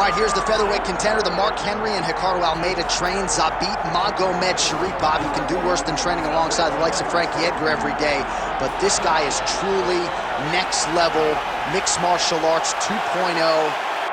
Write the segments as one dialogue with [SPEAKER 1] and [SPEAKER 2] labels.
[SPEAKER 1] All right, here's the featherweight contender, the Mark Henry and Ricardo Almeida trained Zabit Magomed Sharipov. You can do worse than training alongside the likes of Frankie Edgar every day, but this guy is truly next level, mixed martial arts 2.0.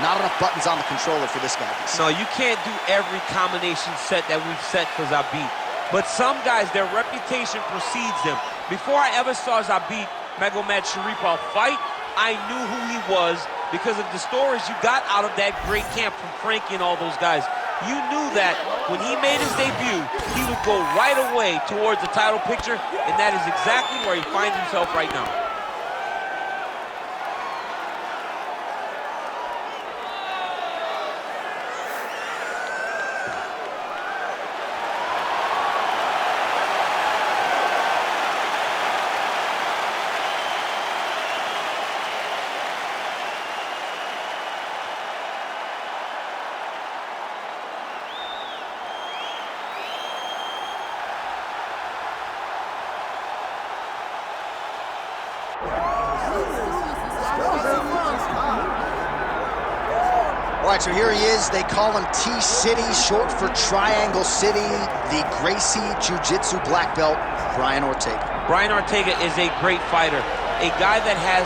[SPEAKER 1] Not enough buttons on the controller for this guy.
[SPEAKER 2] No, you can't do every combination set that we've set for Zabit. But some guys, their reputation precedes them. Before I ever saw Zabit Magomed Sharipov fight, I knew who he was because of the stories you got out of that great camp from Frankie and all those guys. You knew that when he made his debut, he would go right away towards the title picture, and that is exactly where he finds himself right now.
[SPEAKER 1] All right, so here he is. They call him T-City, short for Triangle City, the Gracie Jiu-Jitsu black belt, Brian Ortega.
[SPEAKER 2] Brian Ortega is a great fighter, a guy that has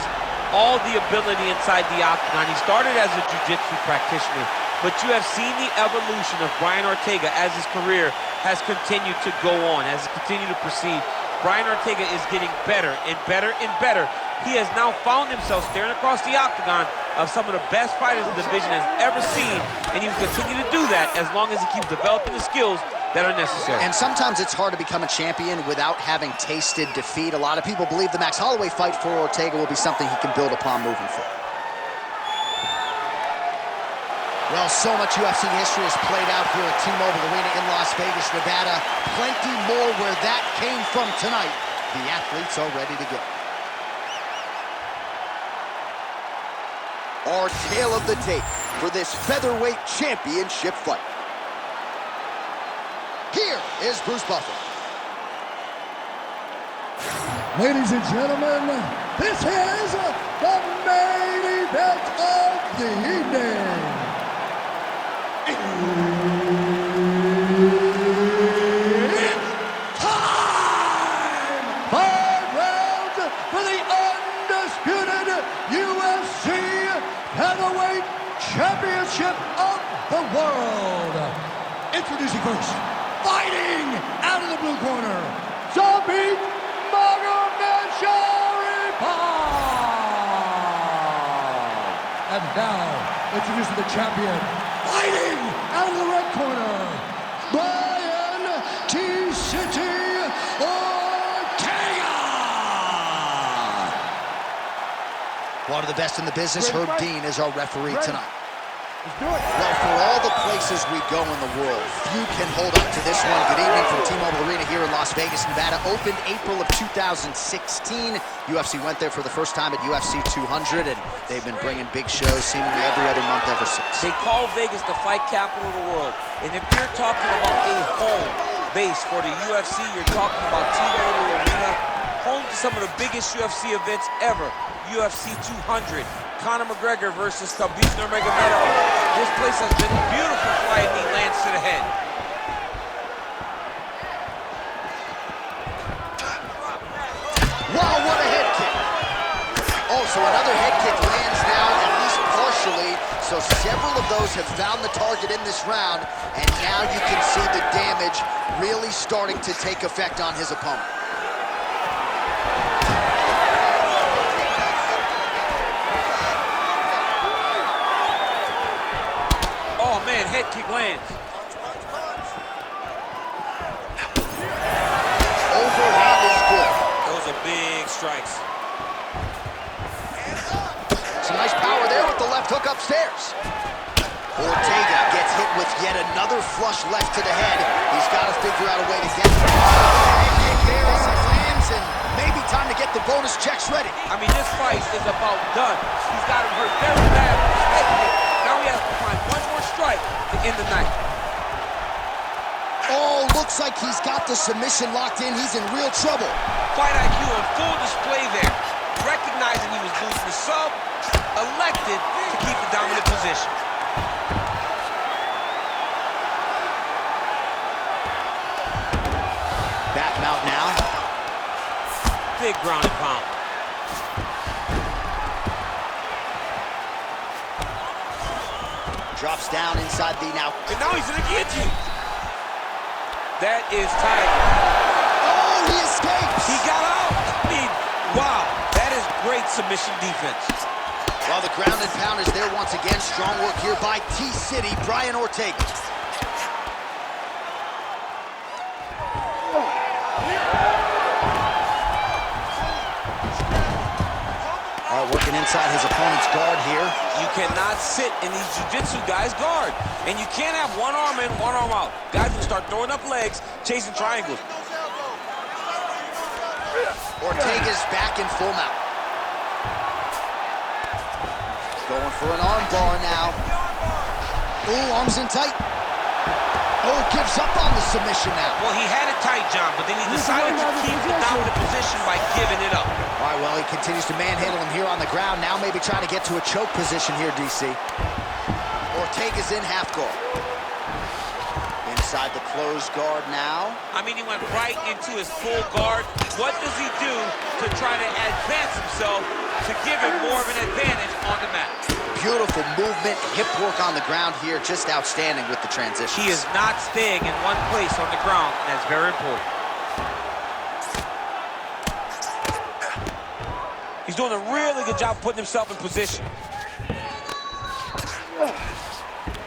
[SPEAKER 2] all the ability inside the octagon. He started as a jiu-jitsu practitioner, but you have seen the evolution of Brian Ortega as his career has continued to go on, has continued to proceed. Brian Ortega is getting better and better and better. He has now found himself staring across the octagon of some of the best fighters the division has ever seen, and he will continue to do that as long as he keeps developing the skills that are necessary.
[SPEAKER 1] And sometimes it's hard to become a champion without having tasted defeat. A lot of people believe the Max Holloway fight for Ortega will be something he can build upon moving forward. Well, so much UFC history has played out here at T-Mobile Arena in Las Vegas, Nevada. Plenty more where that came from tonight. The athletes are ready to go. Our tale of the tape for this featherweight championship fight. Here is Bruce Buffer.
[SPEAKER 3] Ladies and gentlemen, this is the main event of the evening. It's time! 5 rounds for the undisputed UFC Heavyweight Championship of the world. Introducing first, fighting out of the blue corner, Zabit Magomed Sharipov. And now, introducing the champion, fighting out of the red corner, Brian T-City Ortega.
[SPEAKER 1] One of the best in the business, Herb Dean, is our referee tonight.
[SPEAKER 3] Let's do it.
[SPEAKER 1] Well, for all the places we go in the world, few can hold up to this one. Good evening from T-Mobile Arena here in Las Vegas, Nevada. Opened April of 2016. UFC went there for the first time at UFC 200, and they've been bringing big shows seemingly every other month ever since.
[SPEAKER 2] They call Vegas the fight capital of the world. And if you're talking about a home base for the UFC, you're talking about T-Mobile Arena, home to some of the biggest UFC events ever. UFC 200, Conor McGregor versus Khabib Nurmagomedov. This place has been beautiful flying knee lands to the head.
[SPEAKER 1] Wow, what a head kick. Oh, so another head kick lands now, at least partially. So several of those have found the target in this round, and now you can see the damage really starting to take effect on his opponent.
[SPEAKER 2] Oh man, head kick lands.
[SPEAKER 1] Overhand is good.
[SPEAKER 2] Those are big strikes.
[SPEAKER 1] Some nice power there with the left hook upstairs. Ortega gets hit with yet another flush left to the head. He's got to figure out a way to get it. Head kick there as he lands, and maybe time to get the bonus checks ready.
[SPEAKER 2] I mean, this fight is about done. He's got him hurt very bad with his head kick. Now he has to find one more strike to end the night.
[SPEAKER 1] Oh, looks like he's got the submission locked in. He's in real trouble.
[SPEAKER 2] Fight IQ on full display there. Recognizing he was losing the sub, elected to keep the dominant position. big ground and pound.
[SPEAKER 1] Drops down inside the now.
[SPEAKER 2] And now he's in a guillotine. That is tight.
[SPEAKER 1] Oh, he escapes.
[SPEAKER 2] He got out. I mean, wow. That is great submission defense.
[SPEAKER 1] Well, the ground and pound is there once again. Strong work here by T-City, Brian Ortega. All right, working inside his opponent's guard here.
[SPEAKER 2] You cannot sit in these jiu-jitsu guys' guard. And you can't have one arm in, one arm out. Guys will start throwing up legs, chasing triangles.
[SPEAKER 1] Ortega's back in full mount. Going for an arm bar now. Ooh, arms in tight. Oh, gives up on the submission now.
[SPEAKER 2] Well, he had it tight, John, but then he decided to keep the dominant position by giving it up.
[SPEAKER 1] All right, well, he continues to manhandle him here on the ground. Now maybe trying to get to a choke position here, DC. Ortega's in half guard. Inside the closed guard now.
[SPEAKER 2] I mean, he went right into his full guard. What does he do to try to advance himself to give him more of an advantage on the mat?
[SPEAKER 1] Beautiful movement, hip work on the ground here, just outstanding with the transition.
[SPEAKER 2] He is not staying in one place on the ground, and that's very important. He's doing a really good job putting himself in position.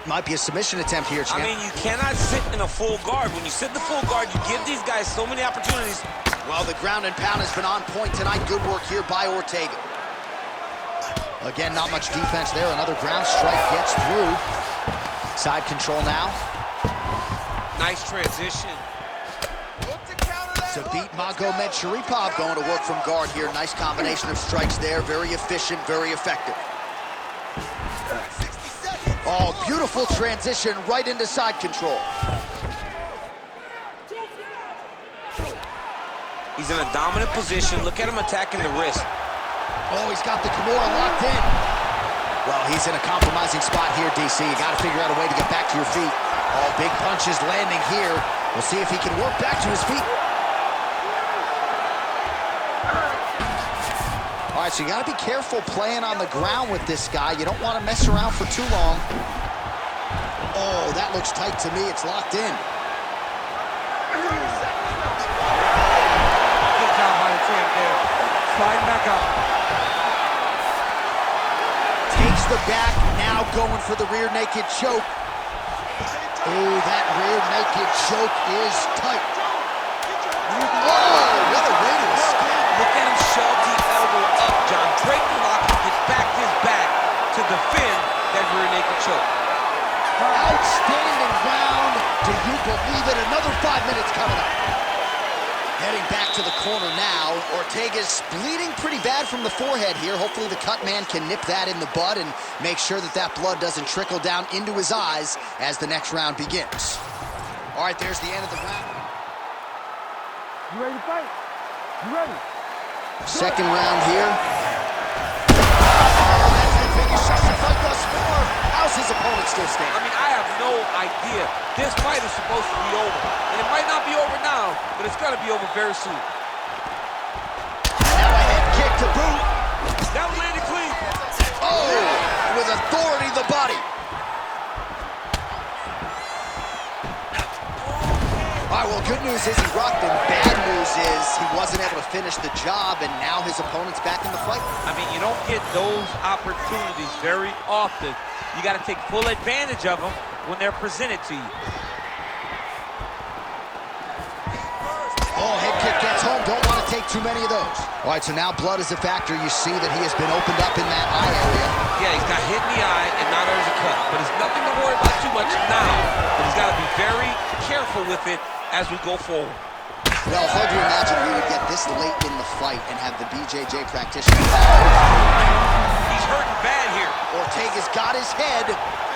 [SPEAKER 1] Might be a submission attempt here, champ.
[SPEAKER 2] I mean, you cannot sit in a full guard. When you sit in the full guard, you give these guys so many opportunities.
[SPEAKER 1] Well, the ground and pound has been on point tonight. Good work here by Ortega. Again, not much defense there. Another ground strike gets through. Side control now.
[SPEAKER 2] Nice transition.
[SPEAKER 1] To beat Magomed Sharipov, going to work from guard here. Nice combination of strikes there. Very efficient, very effective. Oh, beautiful transition right into side control.
[SPEAKER 2] He's in a dominant position. Look at him attacking the wrist.
[SPEAKER 1] Oh, he's got the Kimura locked in. Well, he's in a compromising spot here, DC. You got to figure out a way to get back to your feet. Oh, big punches landing here. We'll see if he can work back to his feet. All right, so you got to be careful playing on the ground with this guy. You don't want to mess around for too long. Oh, that looks tight to me. It's locked in.
[SPEAKER 2] Good job by the champ there. Sliding back up.
[SPEAKER 1] Takes the back, now going for the rear naked choke. Oh, that rear naked choke is tight. Oh, what a way to escape.
[SPEAKER 2] Look at him shove the elbow up, John. Break the lock and get back to his back to defend that rear naked choke.
[SPEAKER 1] Outstanding round. Do you believe it? Another 5 minutes coming up. Heading back to the corner now. Ortega's bleeding pretty bad from the forehead here. Hopefully the cut man can nip that in the bud and make sure that that blood doesn't trickle down into his eyes as the next round begins. All right, there's the end of the round.
[SPEAKER 3] You ready to fight? You ready?
[SPEAKER 1] Second round here. Oh, that's the biggest shot the fight thus far. How's his opponent still standing?
[SPEAKER 2] I mean, I have no idea. This fight is supposed to be over. And it might not be over now, but it's going to be over very soon.
[SPEAKER 1] And now a head kick to boot.
[SPEAKER 2] That landed clean.
[SPEAKER 1] Oh, with authority the body. All right, well, good news is he rocked him. Bad news is he wasn't able to finish the job, and now his opponent's back in the fight.
[SPEAKER 2] I mean, you don't get those opportunities very often. You got to take full advantage of them when they're presented to you.
[SPEAKER 1] Oh, head kick gets home. Don't want to take too many of those. All right, so now blood is a factor. You see that he has been opened up in that eye area.
[SPEAKER 2] Yeah, he's got hit in the eye, and now there's a cut. But it's nothing to worry about too much now. But he's got to be very careful with it as we go forward.
[SPEAKER 1] Well, hard to imagine we would get this late in the fight and have the BJJ practitioner.
[SPEAKER 2] He's hurting bad here.
[SPEAKER 1] Ortega's got his head.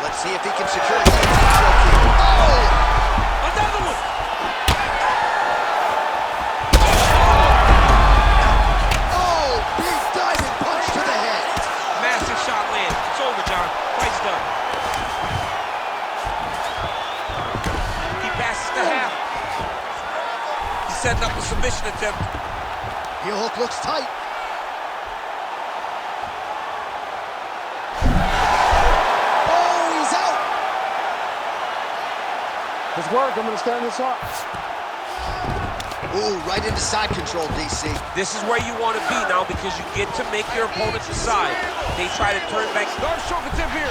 [SPEAKER 1] Let's see if he can secure a choke here. Oh!
[SPEAKER 2] Another one!
[SPEAKER 1] Oh, big diving punch to the head.
[SPEAKER 2] Massive shot land. It's over, John. Fight's done. He passes the half. He's setting up a submission attempt.
[SPEAKER 1] Heel hook looks tight. Oh, he's out.
[SPEAKER 3] It's work. I'm going to stand this up.
[SPEAKER 1] Ooh, right into side control, DC.
[SPEAKER 2] This is where you want to be now because you get to make your opponent decide. They try to turn back. Darce choke attempt here.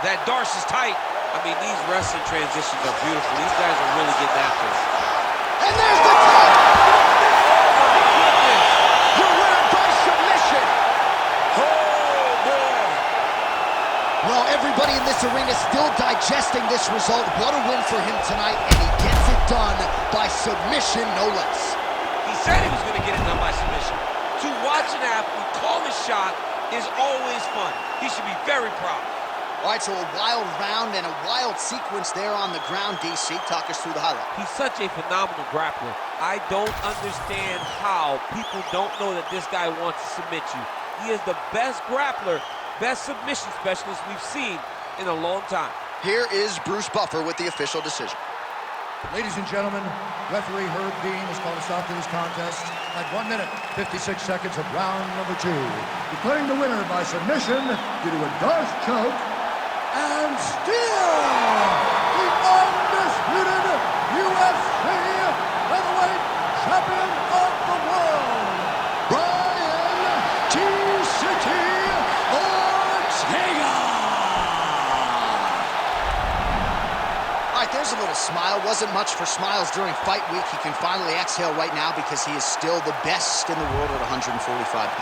[SPEAKER 2] That Darce is tight. I mean, these wrestling transitions are beautiful. These guys are really getting after it.
[SPEAKER 1] And there's the tap!
[SPEAKER 3] Your winner by submission.
[SPEAKER 2] Oh, boy.
[SPEAKER 1] Well, everybody in this arena is still digesting this result. What a win for him tonight, and he gets it done by submission, no less.
[SPEAKER 2] He said he was going to get it done by submission. To watch an athlete call a shot is always fun. He should be very proud.
[SPEAKER 1] All right, so a wild round and a wild sequence there on the ground, DC. Talk us through the highlight.
[SPEAKER 2] He's such a phenomenal grappler. I don't understand how people don't know that this guy wants to submit you. He is the best grappler, best submission specialist we've seen in a long time.
[SPEAKER 1] Here is Bruce Buffer with the official decision.
[SPEAKER 3] Ladies and gentlemen, referee Herb Dean has called a stop to this contest at 1 minute, 56 seconds of round number 2. Declaring the winner by submission due to a Darce choke, and still the undisputed UFC featherweight champion of the world, Brian T-City Ortega!
[SPEAKER 1] All right, there's a little smile. Wasn't much for smiles during fight week. He can finally exhale right now because he is still the best in the world at 145 pounds.